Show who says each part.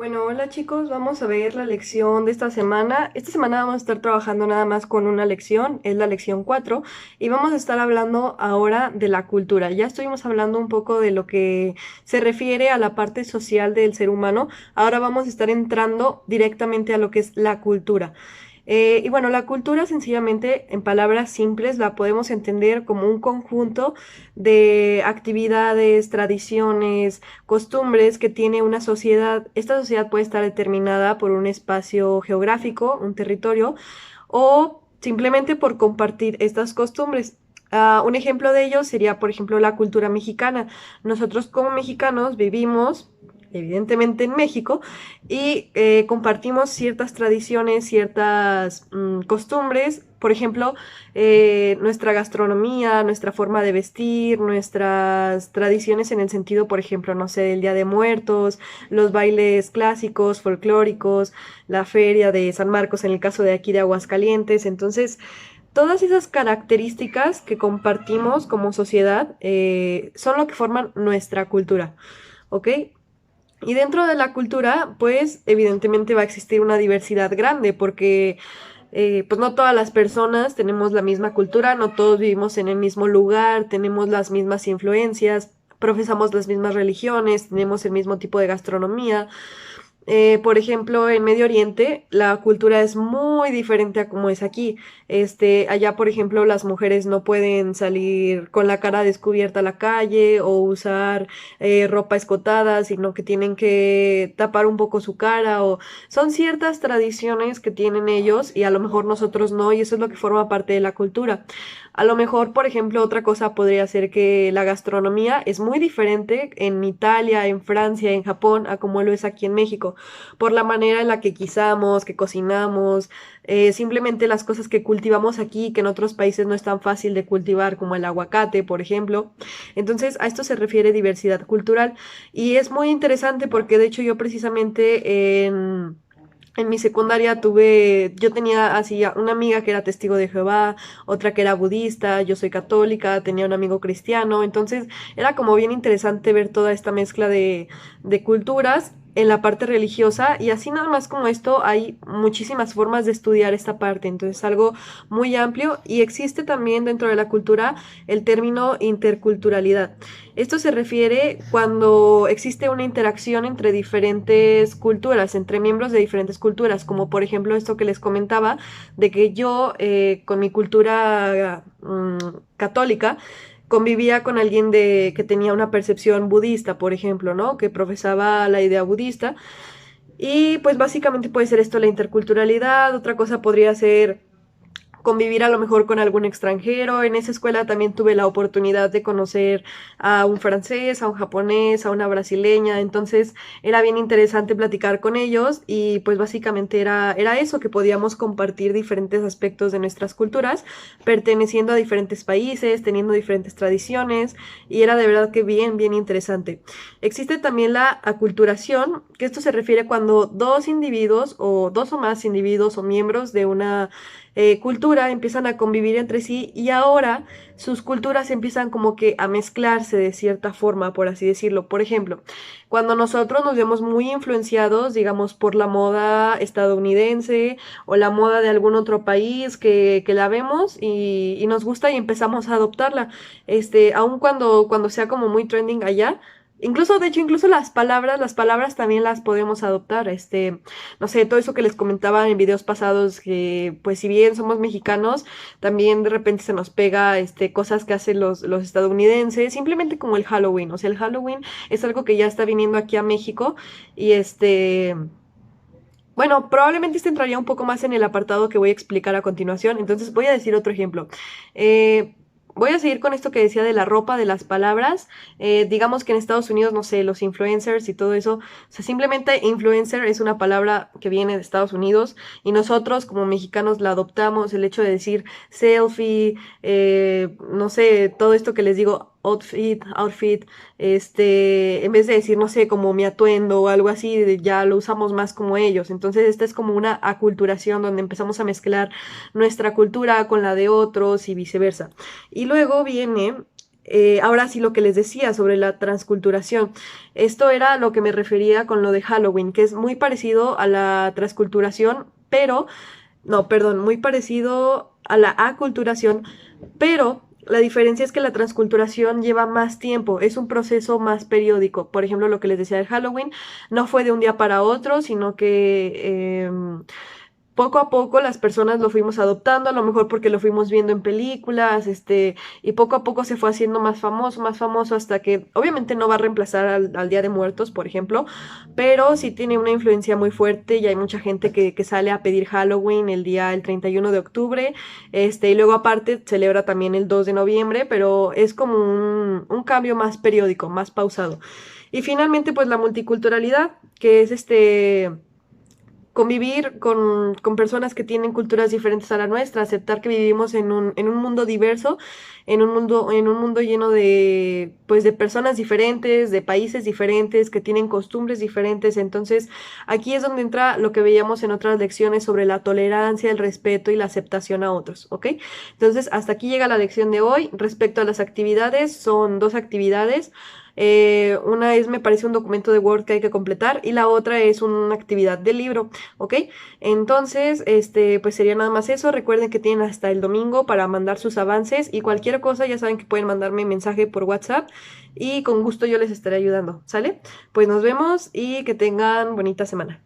Speaker 1: Bueno, hola chicos, vamos a ver la lección de esta semana. Esta semana vamos a estar trabajando nada más con una lección, es la lección 4, y vamos a estar hablando ahora de la cultura. Ya estuvimos hablando un poco de lo que se refiere a la parte social del ser humano, ahora vamos a estar entrando directamente a lo que es la cultura. Y bueno, la cultura sencillamente, en palabras simples, la podemos entender como un conjunto de actividades, tradiciones, costumbres que tiene una sociedad. Esta sociedad puede estar determinada por un espacio geográfico, un territorio, o simplemente por compartir estas costumbres. Un ejemplo de ello sería, por ejemplo, la cultura mexicana. Nosotros como mexicanos vivimos evidentemente en México y compartimos ciertas tradiciones, ciertas costumbres, por ejemplo, nuestra gastronomía, nuestra forma de vestir, nuestras tradiciones en el sentido, por ejemplo, no sé, el Día de Muertos, los bailes clásicos, folclóricos, la feria de San Marcos en el caso de aquí de Aguascalientes. Entonces, todas esas características que compartimos como sociedad son lo que forman nuestra cultura, ¿ok? Y dentro de la cultura, pues evidentemente va a existir una diversidad grande porque pues no todas las personas tenemos la misma cultura, no todos vivimos en el mismo lugar, tenemos las mismas influencias, profesamos las mismas religiones, tenemos el mismo tipo de gastronomía. Por ejemplo, en Medio Oriente la cultura es muy diferente a como es aquí. Allá, por ejemplo, las mujeres no pueden salir con la cara descubierta a la calle o usar ropa escotada, sino que tienen que tapar un poco su cara o son ciertas tradiciones que tienen ellos y a lo mejor nosotros no, y eso es lo que forma parte de la cultura. A lo mejor, por ejemplo, otra cosa podría ser que la gastronomía es muy diferente en Italia, en Francia, en Japón, a como lo es aquí en México, por la manera en la que guisamos, que cocinamos, simplemente las cosas que cultivamos aquí, que en otros países no es tan fácil de cultivar, como el aguacate, por ejemplo. Entonces, a esto se refiere diversidad cultural y es muy interesante porque de hecho yo precisamente en mi secundaria yo tenía así una amiga que era testigo de Jehová, otra que era budista, yo soy católica, tenía un amigo cristiano, entonces era como bien interesante ver toda esta mezcla de culturas en la parte religiosa y así nada más como esto hay muchísimas formas de estudiar esta parte, entonces algo muy amplio y existe también dentro de la cultura el término interculturalidad. Esto se refiere cuando existe una interacción entre diferentes culturas, entre miembros de diferentes culturas, como por ejemplo esto que les comentaba, de que yo con mi cultura católica convivía con alguien que tenía una percepción budista, por ejemplo, ¿no? Que profesaba la idea budista. Y pues básicamente puede ser esto la interculturalidad, otra cosa podría ser convivir a lo mejor con algún extranjero. En esa escuela también tuve la oportunidad de conocer a un francés, a un japonés, a una brasileña, entonces era bien interesante platicar con ellos y pues básicamente era eso, que podíamos compartir diferentes aspectos de nuestras culturas, perteneciendo a diferentes países, teniendo diferentes tradiciones y era de verdad que bien interesante. Existe también la aculturación, que esto se refiere cuando dos individuos o dos o más individuos o miembros de una cultura empiezan a convivir entre sí y ahora sus culturas empiezan como que a mezclarse de cierta forma, por así decirlo. Por ejemplo, cuando nosotros nos vemos muy influenciados, digamos, por la moda estadounidense o la moda de algún otro país que la vemos y nos gusta y empezamos a adoptarla, aun cuando sea como muy trending allá. Incluso, de hecho, incluso las palabras también las podemos adoptar. No sé, todo eso que les comentaba en videos pasados, que pues si bien somos mexicanos, también de repente se nos pega, cosas que hacen los estadounidenses, simplemente como el Halloween. O sea, el Halloween es algo que ya está viniendo aquí a México y bueno, probablemente entraría un poco más en el apartado que voy a explicar a continuación, entonces voy a decir otro ejemplo. Eh, Voy a seguir con esto que decía de la ropa, de las palabras. Digamos que en Estados Unidos, no sé, los influencers y todo eso, o sea, simplemente influencer es una palabra que viene de Estados Unidos y nosotros como mexicanos la adoptamos, el hecho de decir selfie, no sé, todo esto que les digo, outfit, en vez de decir, no sé, como mi atuendo o algo así, ya lo usamos más como ellos. Entonces, esta es como una aculturación donde empezamos a mezclar nuestra cultura con la de otros y viceversa. Y luego viene ahora sí lo que les decía sobre la transculturación. Esto era lo que me refería con lo de Halloween, que es muy parecido a la transculturación, pero, no, perdón, muy parecido a la aculturación, pero la diferencia es que la transculturación lleva más tiempo, es un proceso más periódico. Por ejemplo, lo que les decía de Halloween, no fue de un día para otro, sino que poco a poco las personas lo fuimos adoptando, a lo mejor porque lo fuimos viendo en películas, y poco a poco se fue haciendo más famoso, hasta que obviamente no va a reemplazar al Día de Muertos, por ejemplo, pero sí tiene una influencia muy fuerte y hay mucha gente que sale a pedir Halloween el 31 de octubre, y luego aparte celebra también el 2 de noviembre, pero es como un cambio más periódico, más pausado. Y finalmente, pues la multiculturalidad, que es convivir con personas que tienen culturas diferentes a la nuestra, aceptar que vivimos en un mundo diverso, en un mundo lleno de, pues, de personas diferentes, de países diferentes, que tienen costumbres diferentes. Entonces, aquí es donde entra lo que veíamos en otras lecciones sobre la tolerancia, el respeto y la aceptación a otros, ¿ok? Entonces, hasta aquí llega la lección de hoy. Respecto a las actividades, son 2 actividades. Una es, me parece, un documento de Word que hay que completar y la otra es una actividad del libro, ¿ok? Entonces, pues sería nada más eso. Recuerden que tienen hasta el domingo para mandar sus avances y cualquier cosa, ya saben que pueden mandarme mensaje por WhatsApp y con gusto yo les estaré ayudando, ¿sale? Pues nos vemos y que tengan bonita semana.